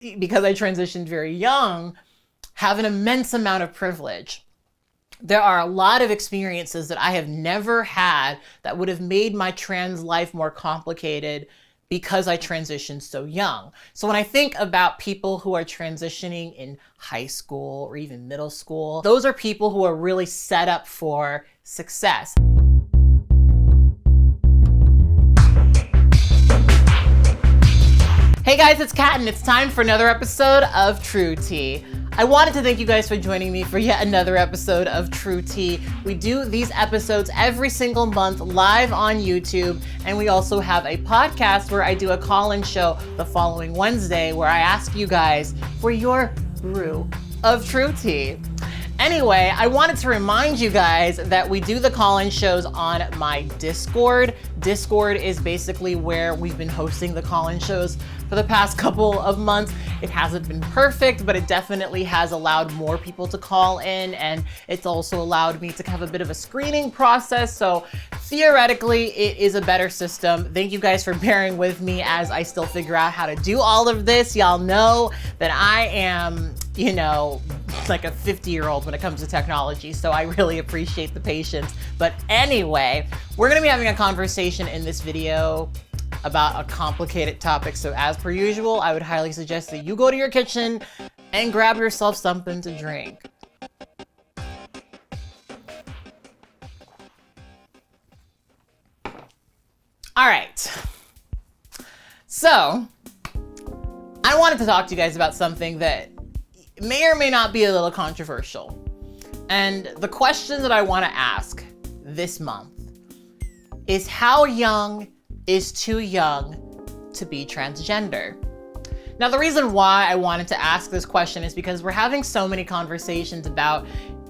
because I transitioned very young, have an immense amount of privilege. There are a lot of experiences that I have never had that would have made my trans life more complicated because I transitioned so young. So when I think about people who are transitioning in high school or even middle school, those are people who are really set up for success. Hey guys, it's Kat and it's time for another episode of True Tea. I wanted to thank you guys for joining me for yet another episode of True Tea. We do these episodes every single month live on YouTube, and we also have a podcast where I do a call-in show the following Wednesday where I ask you guys for your brew of True Tea. Anyway, I wanted to remind you guys that we do the call-in shows on my Discord. Discord is basically where we've been hosting the call-in shows for the past couple of months. It hasn't been perfect, but it definitely has allowed more people to call in, and it's also allowed me to have a bit of a screening process. So theoretically, it is a better system. Thank you guys for bearing with me as I still figure out how to do all of this. Y'all know that I am, like a 50-year-old when it comes to technology, so I really appreciate the patience. But anyway, we're gonna be having a conversation in this video about a complicated topic. So as per usual, I would highly suggest that you go to your kitchen and grab yourself something to drink. All right. So I wanted to talk to you guys about something that may or may not be a little controversial. And the question that I want to ask this month is, how young is too young to be transgender? Now, the reason why I wanted to ask this question is because we're having so many conversations about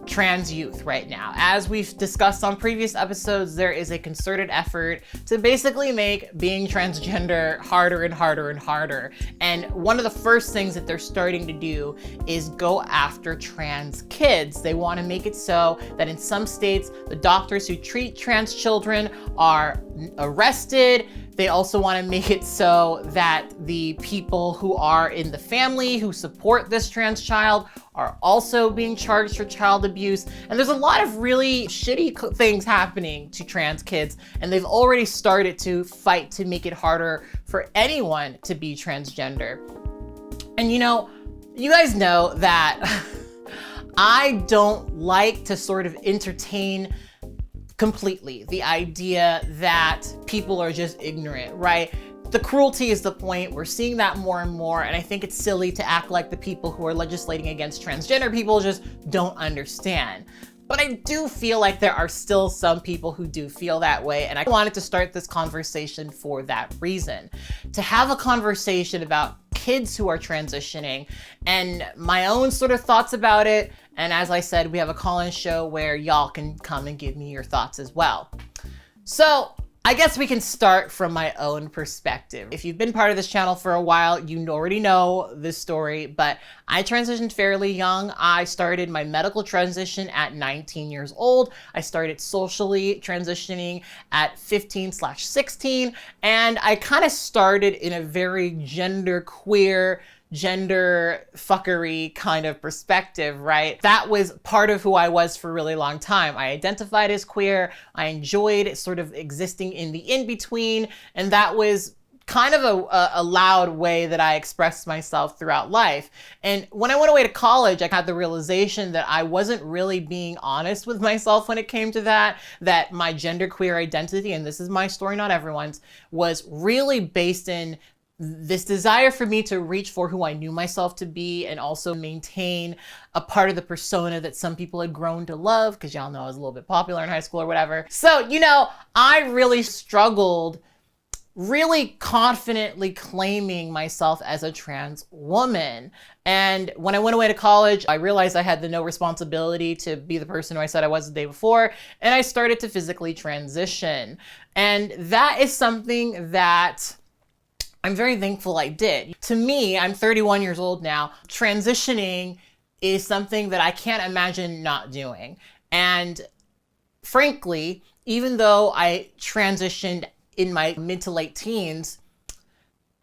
trans youth right now. As we've discussed on previous episodes, there is a concerted effort to basically make being transgender harder and harder and harder. And one of the first things that they're starting to do is go after trans kids. They want to make it so that in some states, the doctors who treat trans children are arrested. They also want to make it so that the people who are in the family who support this trans child are also being charged for child abuse. And there's a lot of really shitty things happening to trans kids, and they've already started to fight to make it harder for anyone to be transgender. And you guys know that I don't like to sort of entertain completely the idea that people are just ignorant, right? The cruelty is the point. We're seeing that more and more, and I think it's silly to act like the people who are legislating against transgender people just don't understand. But I do feel like there are still some people who do feel that way, and I wanted to start this conversation for that reason. To have a conversation about kids who are transitioning and my own sort of thoughts about it. And as I said, we have a call-in show where y'all can come and give me your thoughts as well. So I guess we can start from my own perspective. If you've been part of this channel for a while, you already know this story, but I transitioned fairly young. I started my medical transition at 19 years old. I started socially transitioning at 15/16, and I kind of started in a very genderqueer, gender fuckery kind of perspective, right? That was part of who I was for a really long time. I identified as queer. I enjoyed sort of existing in the in-between, and that was kind of a loud way that I expressed myself throughout life. And when I went away to college, I had the realization that I wasn't really being honest with myself when it came to that my genderqueer identity, and this is my story, not everyone's, was really based in this desire for me to reach for who I knew myself to be and also maintain a part of the persona that some people had grown to love, because y'all know I was a little bit popular in high school or whatever. So, I really struggled really confidently claiming myself as a trans woman. And when I went away to college, I realized I had no responsibility to be the person who I said I was the day before, and I started to physically transition. And that is something that I'm very thankful I did. To me, I'm 31 years old now. Transitioning is something that I can't imagine not doing. And frankly, even though I transitioned in my mid to late teens,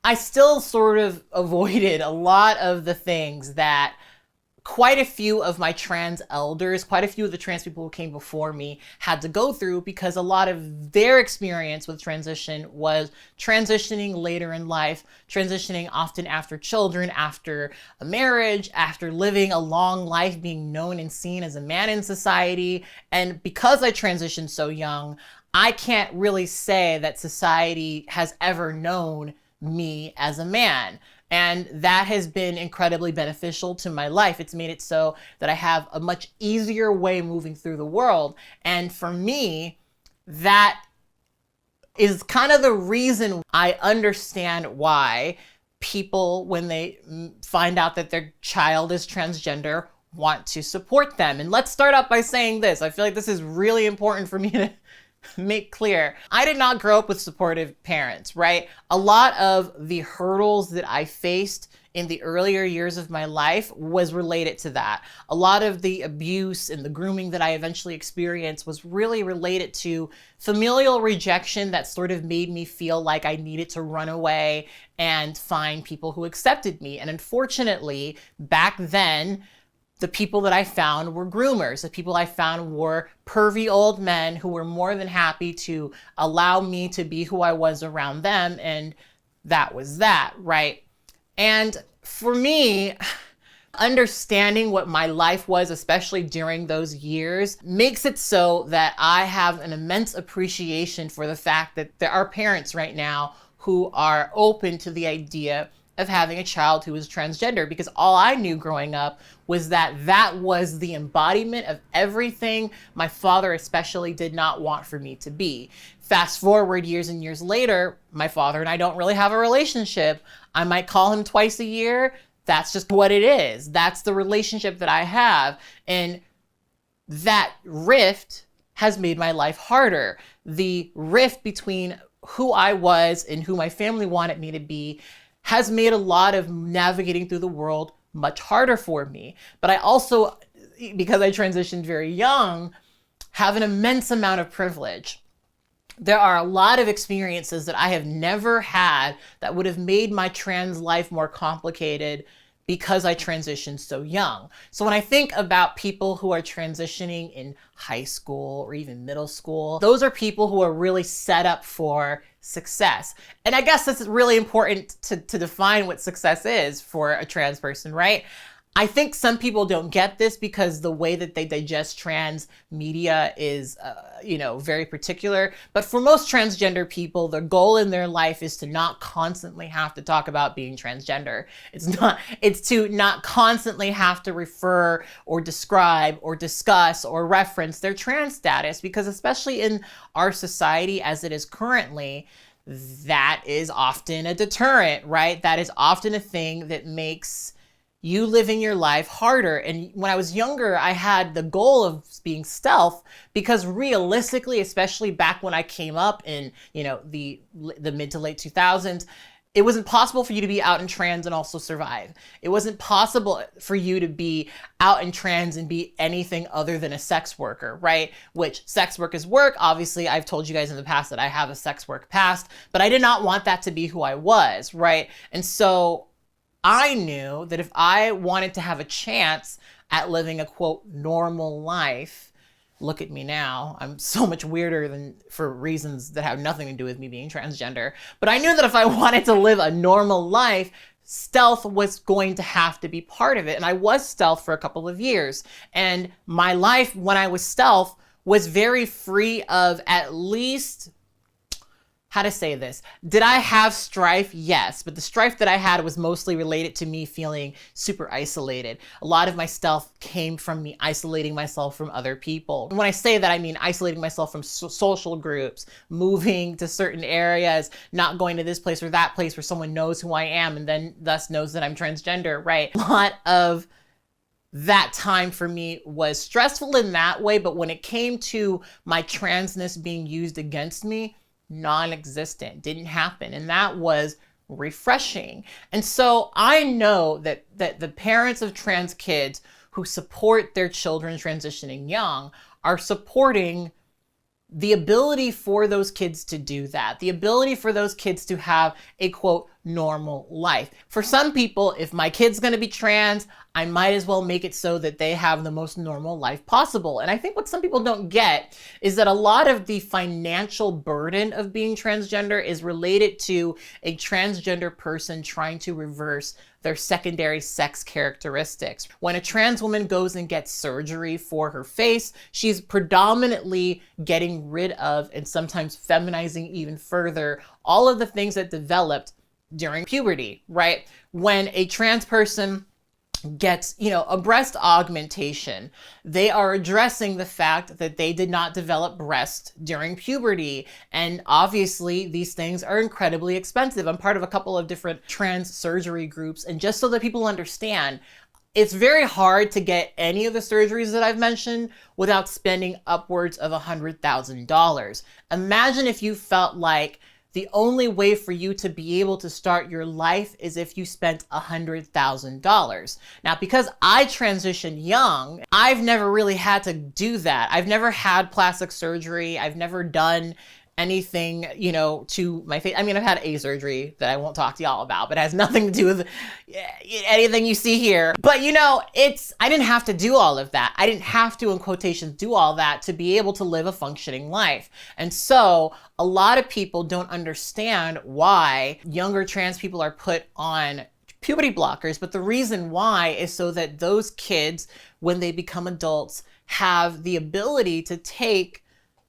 I still sort of avoided a lot of the things that quite a few of my trans elders, quite a few of the trans people who came before me had to go through, because a lot of their experience with transition was transitioning later in life, transitioning often after children, after a marriage, after living a long life being known and seen as a man in society. And because I transitioned so young, I can't really say that society has ever known me as a man. And that has been incredibly beneficial to my life. It's made it so that I have a much easier way moving through the world. And for me, that is kind of the reason I understand why people, when they find out that their child is transgender, want to support them. And let's start out by saying this. I feel like this is really important for me to make clear. I did not grow up with supportive parents, right? A lot of the hurdles that I faced in the earlier years of my life was related to that. A lot of the abuse and the grooming that I eventually experienced was really related to familial rejection that sort of made me feel like I needed to run away and find people who accepted me. And unfortunately, back then, the people that I found were groomers. The people I found were pervy old men who were more than happy to allow me to be who I was around them. And that was that, right? And for me, understanding what my life was, especially during those years, makes it so that I have an immense appreciation for the fact that there are parents right now who are open to the idea of having a child who is transgender, because all I knew growing up was that that was the embodiment of everything my father especially did not want for me to be. Fast forward years and years later, my father and I don't really have a relationship. I might call him twice a year. That's just what it is. That's the relationship that I have. And that rift has made my life harder. The rift between who I was and who my family wanted me to be has made a lot of navigating through the world much harder for me. But I also, because I transitioned very young, have an immense amount of privilege. There are a lot of experiences that I have never had that would have made my trans life more complicated because I transitioned so young. So when I think about people who are transitioning in high school or even middle school, those are people who are really set up for success. And I guess it's really important to define what success is for a trans person, right? I think some people don't get this because the way that they digest trans media is, very particular. But for most transgender people, their goal in their life is to not constantly have to talk about being transgender. It's to not constantly have to refer or describe or discuss or reference their trans status, because especially in our society as it is currently, that is often a deterrent, right? That is often a thing that makes you living your life harder. And when I was younger, I had the goal of being stealth, because realistically, especially back when I came up in, the mid to late 2000s, it wasn't possible for you to be out in trans and also survive. It wasn't possible for you to be out in trans and be anything other than a sex worker, right? Which sex work is work. Obviously, I've told you guys in the past that I have a sex work past, but I did not want that to be who I was, right? And so I knew that if I wanted to have a chance at living a quote normal life, look at me now, I'm so much weirder than for reasons that have nothing to do with me being transgender. But I knew that if I wanted to live a normal life, stealth was going to have to be part of it. And I was stealth for a couple of years. And my life when I was stealth was very free of, at least, how to say this? Did I have strife? Yes, but the strife that I had was mostly related to me feeling super isolated. A lot of my stealth came from me isolating myself from other people. And when I say that, I mean isolating myself from social groups, moving to certain areas, not going to this place or that place where someone knows who I am and then thus knows that I'm transgender, right? A lot of that time for me was stressful in that way, but when it came to my transness being used against me, non-existent, didn't happen. And that was refreshing. And so I know that the parents of trans kids who support their children transitioning young are supporting the ability for those kids to do that, the ability for those kids to have a quote normal life. For some people, if my kid's gonna be trans, I might as well make it so that they have the most normal life possible. And I think what some people don't get is that a lot of the financial burden of being transgender is related to a transgender person trying to reverse their secondary sex characteristics. When a trans woman goes and gets surgery for her face, she's predominantly getting rid of and sometimes feminizing even further all of the things that developed during puberty, right? When a trans person gets, a breast augmentation, they are addressing the fact that they did not develop breast during puberty. And obviously these things are incredibly expensive. I'm part of a couple of different trans surgery groups. And just so that people understand, it's very hard to get any of the surgeries that I've mentioned without spending upwards of $100,000. Imagine if you felt like the only way for you to be able to start your life is if you spent $100,000. Now, because I transitioned young, I've never really had to do that. I've never had plastic surgery. I've never done anything, to my face. I mean, I've had a surgery that I won't talk to y'all about, but it has nothing to do with anything you see here. But I didn't have to do all of that. I didn't have to, in quotations, do all that to be able to live a functioning life. And so a lot of people don't understand why younger trans people are put on puberty blockers. But the reason why is so that those kids, when they become adults, have the ability to take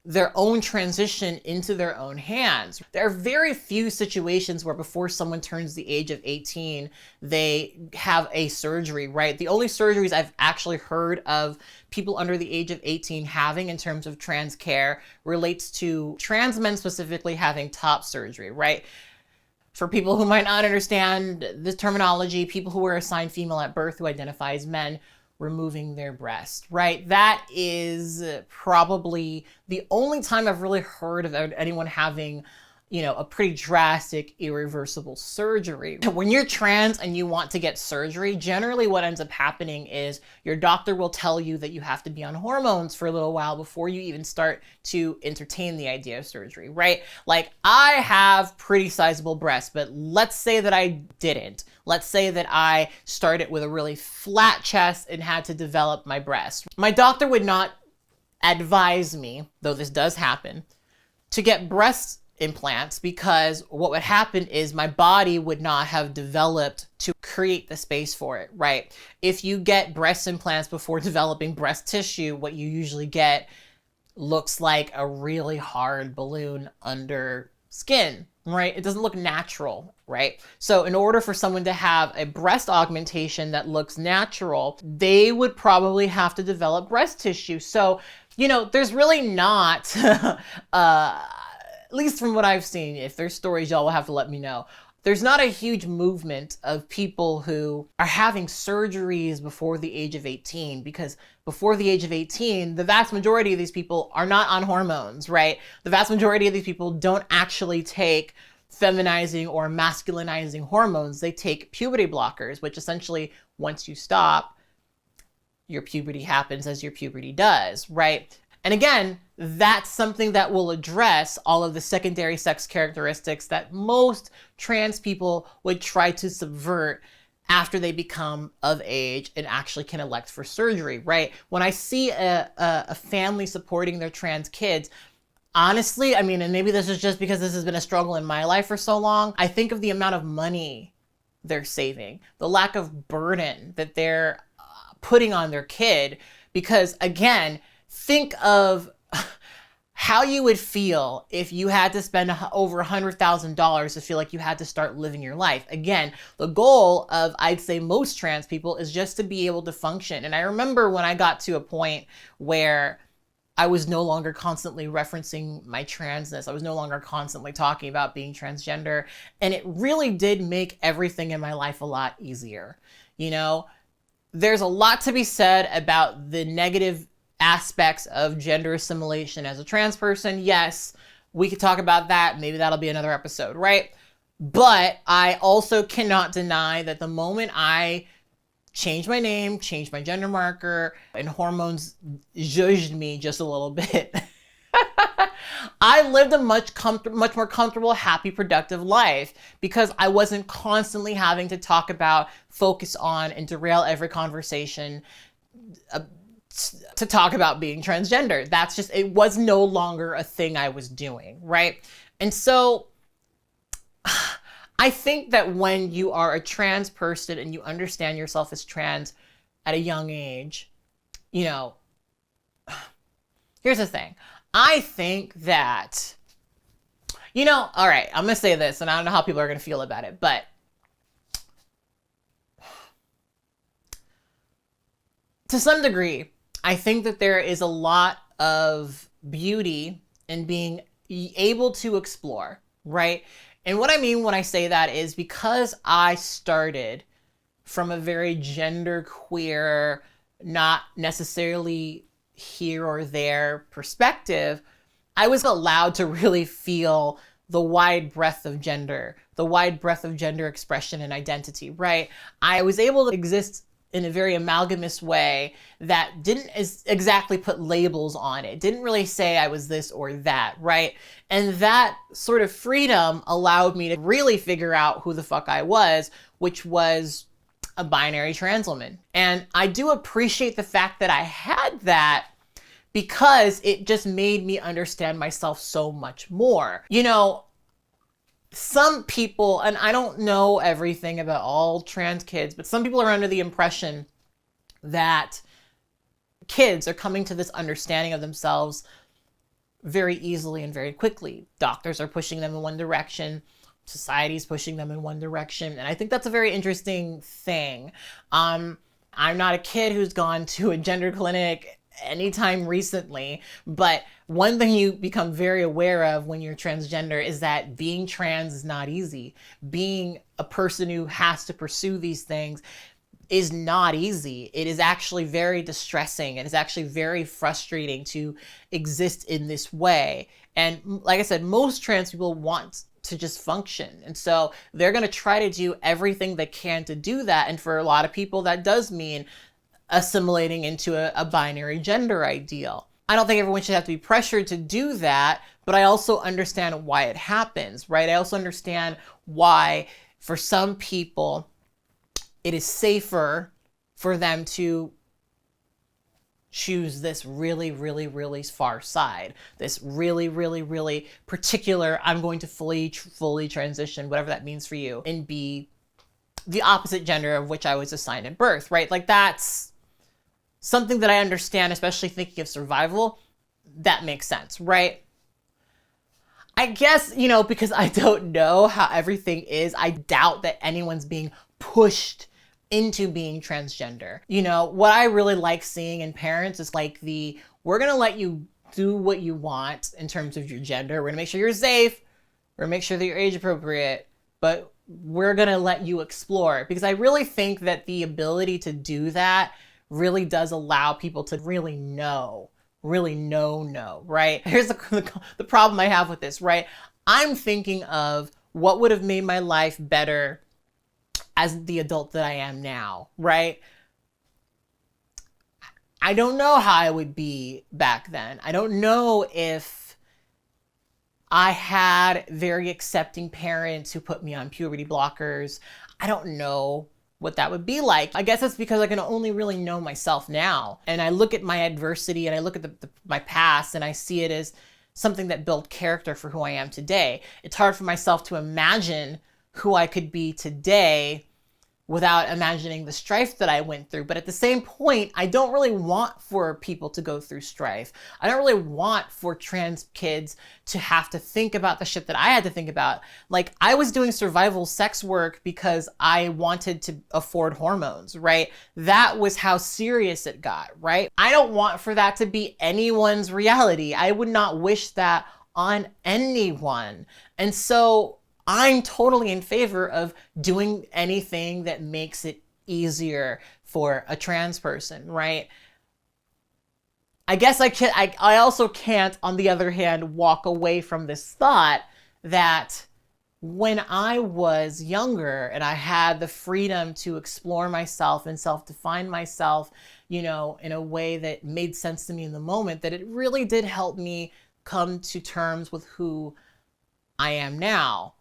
their own transition into their own hands. There are very few situations where before someone turns the age of 18, they have a surgery, right? The only surgeries I've actually heard of people under the age of 18 having in terms of trans care relates to trans men specifically having top surgery, right? For people who might not understand the terminology, people who were assigned female at birth who identify as men, removing their breast, right? That is probably the only time I've really heard of anyone having, a pretty drastic, irreversible surgery. When you're trans and you want to get surgery, generally what ends up happening is your doctor will tell you that you have to be on hormones for a little while before you even start to entertain the idea of surgery, right? Like, I have pretty sizable breasts, but let's say that I didn't. Let's say that I started with a really flat chest and had to develop my breast. My doctor would not advise me, though this does happen, to get breast implants, because what would happen is my body would not have developed to create the space for it, right? If you get breast implants before developing breast tissue, what you usually get looks like a really hard balloon under skin, right? It doesn't look natural, right? So in order for someone to have a breast augmentation that looks natural, they would probably have to develop breast tissue. So, there's really not, at least from what I've seen, if there's stories, y'all will have to let me know. There's not a huge movement of people who are having surgeries before the age of 18, because before the age of 18, the vast majority of these people are not on hormones, right? The vast majority of these people don't actually take feminizing or masculinizing hormones. They take puberty blockers, which essentially, once you stop, your puberty happens as your puberty does, right? And again, that's something that will address all of the secondary sex characteristics that most trans people would try to subvert after they become of age and actually can elect for surgery, right? When I see a family supporting their trans kids, honestly, I mean, and maybe this is just because this has been a struggle in my life for so long, I think of the amount of money they're saving, the lack of burden that they're putting on their kid, because again, think of how you would feel if you had to spend over $100,000 to feel like you had to start living your life. Again, the goal of, I'd say, most trans people is just to be able to function. And I remember when I got to a point where I was no longer constantly referencing my transness. I was no longer constantly talking about being transgender. And it really did make everything in my life a lot easier. There's a lot to be said about the negative aspects of gender assimilation as a trans person. Yes, we could talk about that. Maybe that'll be another episode, right? But I also cannot deny that the moment I changed my name, changed my gender marker, and hormones zhuzhed me just a little bit, I lived a much more comfortable, happy, productive life because I wasn't constantly having to talk about, focus on, and derail every conversation to talk about being transgender. That's just, it was no longer a thing I was doing, right? And so I think that when you are a trans person and you understand yourself as trans at a young age, you know, here's the thing. I think that, you know, all right, I'm going to say this, and I don't know how people are going to feel about it, but to some degree, I think that there is a lot of beauty in being able to explore, right? And what I mean when I say that is because I started from a very genderqueer, not necessarily here or there perspective, I was allowed to really feel the wide breadth of gender, the wide breadth of gender expression and identity, right? I was able to exist in a very amalgamous way that didn't exactly put labels on it, didn't really say I was this or that, right? And that sort of freedom allowed me to really figure out who the fuck I was, which was a binary trans woman. And I do appreciate the fact that I had that because it just made me understand myself so much more. You know, some people, and I don't know everything about all trans kids, but some people are under the impression that kids are coming to this understanding of themselves very easily and very quickly. Doctors are pushing them in one direction. Society's pushing them in one direction. And I think that's a very interesting thing. I'm not a kid who's gone to a gender clinic anytime recently, but one thing you become very aware of when you're transgender is that being trans is not easy. Being a person who has to pursue these things is not easy. It is actually very distressing. It is actually very frustrating to exist in this way. And like I said, most trans people want to just function. And so they're going to try to do everything they can to do that. And for a lot of people, that does mean assimilating into a binary gender ideal. I don't think everyone should have to be pressured to do that, but I also understand why it happens, right? I also understand why for some people it is safer for them to choose this really, really, really far side, this really, really, really particular, I'm going to fully transition, whatever that means for you, and be the opposite gender of which I was assigned at birth, right? Like that's something that I understand, especially thinking of survival. That makes sense, right? I guess, you know, because I don't know how everything is, I doubt that anyone's being pushed into being transgender. You know, what I really like seeing in parents is like we're gonna let you do what you want in terms of your gender. We're gonna make sure you're safe. We're gonna make sure that you're age appropriate, but we're gonna let you explore. Because I really think that the ability to do that really does allow people to really know, right? Here's the problem I have with this, right? I'm thinking of what would have made my life better as the adult that I am now, right? I don't know how I would be back then. I don't know if I had very accepting parents who put me on puberty blockers. I don't know what that would be like. I guess it's because I can only really know myself now. And I look at my adversity and I look at my past and I see it as something that built character for who I am today. It's hard for myself to imagine who I could be today without imagining the strife that I went through. But at the same point, I don't really want for people to go through strife. I don't really want for trans kids to have to think about the shit that I had to think about. Like, I was doing survival sex work because I wanted to afford hormones, right? That was how serious it got, right? I don't want for that to be anyone's reality. I would not wish that on anyone. And so I'm totally in favor of doing anything that makes it easier for a trans person, right? I guess I also can't, on the other hand, walk away from this thought that when I was younger and I had the freedom to explore myself and self-define myself, you know, in a way that made sense to me in the moment, that it really did help me come to terms with who I am now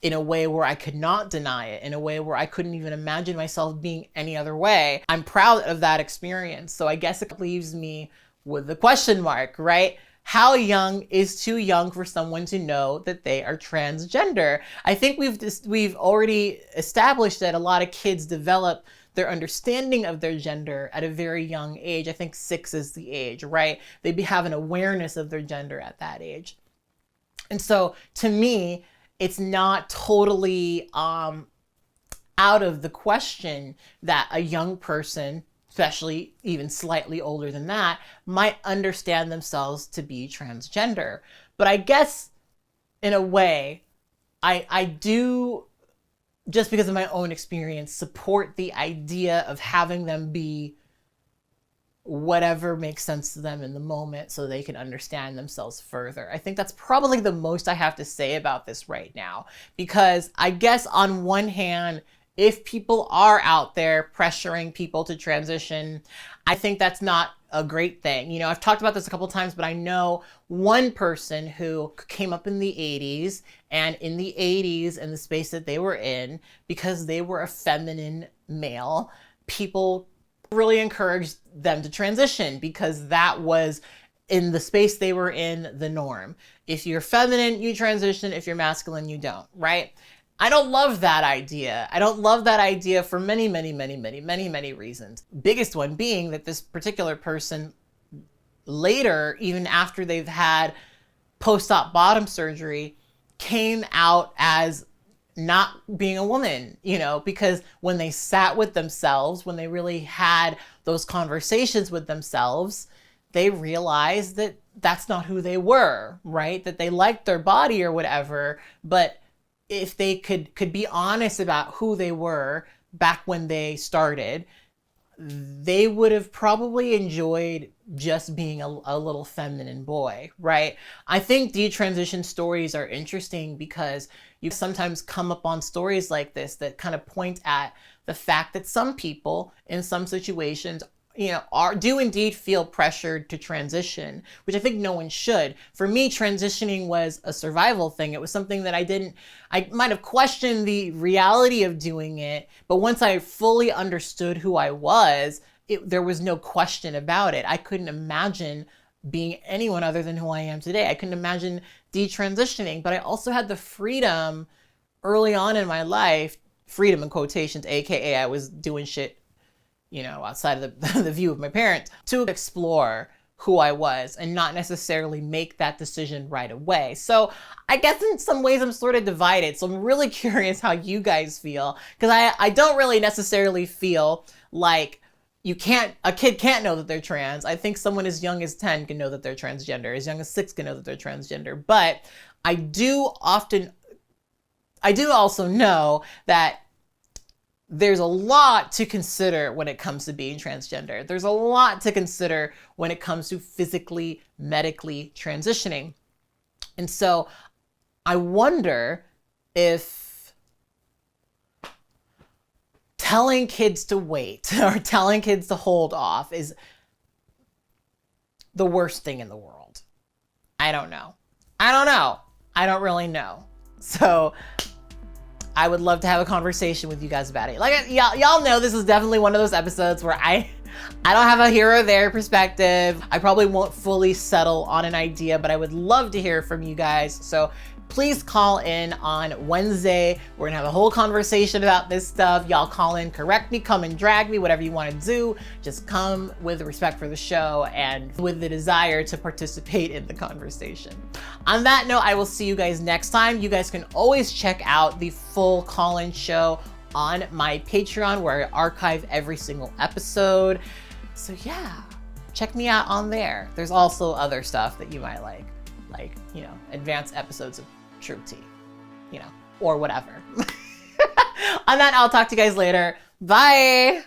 in a way where I could not deny it, in a way where I couldn't even imagine myself being any other way. I'm proud of that experience. So I guess it leaves me with the question mark, right? How young is too young for someone to know that they are transgender? I think we've already established that a lot of kids develop their understanding of their gender at a very young age. I think 6 is the age, right? They have an awareness of their gender at that age. And so to me, it's not totally out of the question that a young person, especially even slightly older than that, might understand themselves to be transgender. But I guess in a way, I do, just because of my own experience, support the idea of having them be whatever makes sense to them in the moment so they can understand themselves further. I think that's probably the most I have to say about this right now, because I guess on one hand, if people are out there pressuring people to transition, I think that's not a great thing. You know, I've talked about this a couple of times, but I know one person who came up in the 80s, and in the 80s, in the space that they were in, because they were a feminine male, people really encouraged them to transition because that was, in the space they were in, the norm. If you're feminine, you transition. If you're masculine, you don't, right? I don't love that idea. I don't love that idea for many, many, many, many, many, many reasons. Biggest one being that this particular person later, even after they've had post-op bottom surgery, came out as not being a woman, you know, because when they sat with themselves, when they really had those conversations with themselves, they realized that that's not who they were, right? That they liked their body or whatever, but if they could be honest about who they were back when they started, they would have probably enjoyed just being a little feminine boy, right? I think detransition stories are interesting because you sometimes come upon stories like this that kind of point at the fact that some people in some situations, you know, do indeed feel pressured to transition, which I think no one should. For me, transitioning was a survival thing. It was something that I might have questioned the reality of doing it, but once I fully understood who I was, there was no question about it. I couldn't imagine being anyone other than who I am today. I couldn't imagine detransitioning, but I also had the freedom early on in my life, freedom in quotations, AKA I was doing shit, you know, outside of the view of my parents, to explore who I was and not necessarily make that decision right away. So I guess in some ways I'm sort of divided. So I'm really curious how you guys feel, because I don't really necessarily feel like a kid can't know that they're trans. I think someone as young as 10 can know that they're transgender, as young as 6 can know that they're transgender. But I do also know that there's a lot to consider when it comes to being transgender. There's a lot to consider when it comes to physically, medically transitioning. And so I wonder if telling kids to wait or telling kids to hold off is the worst thing in the world. I don't know. I don't really know. So I would love to have a conversation with you guys about it. Like y'all know, this is definitely one of those episodes where I don't have a here or there perspective. I probably won't fully settle on an idea, but I would love to hear from you guys. So please call in on Wednesday. We're gonna have a whole conversation about this stuff. Y'all call in, correct me, come and drag me, whatever you wanna do. Just come with respect for the show and with the desire to participate in the conversation. On that note, I will see you guys next time. You guys can always check out the full call-in show on my Patreon, where I archive every single episode. So yeah, check me out on there. There's also other stuff that you might like, you know, advanced episodes of True Tea, you know, or whatever. On that, I'll talk to you guys later. Bye.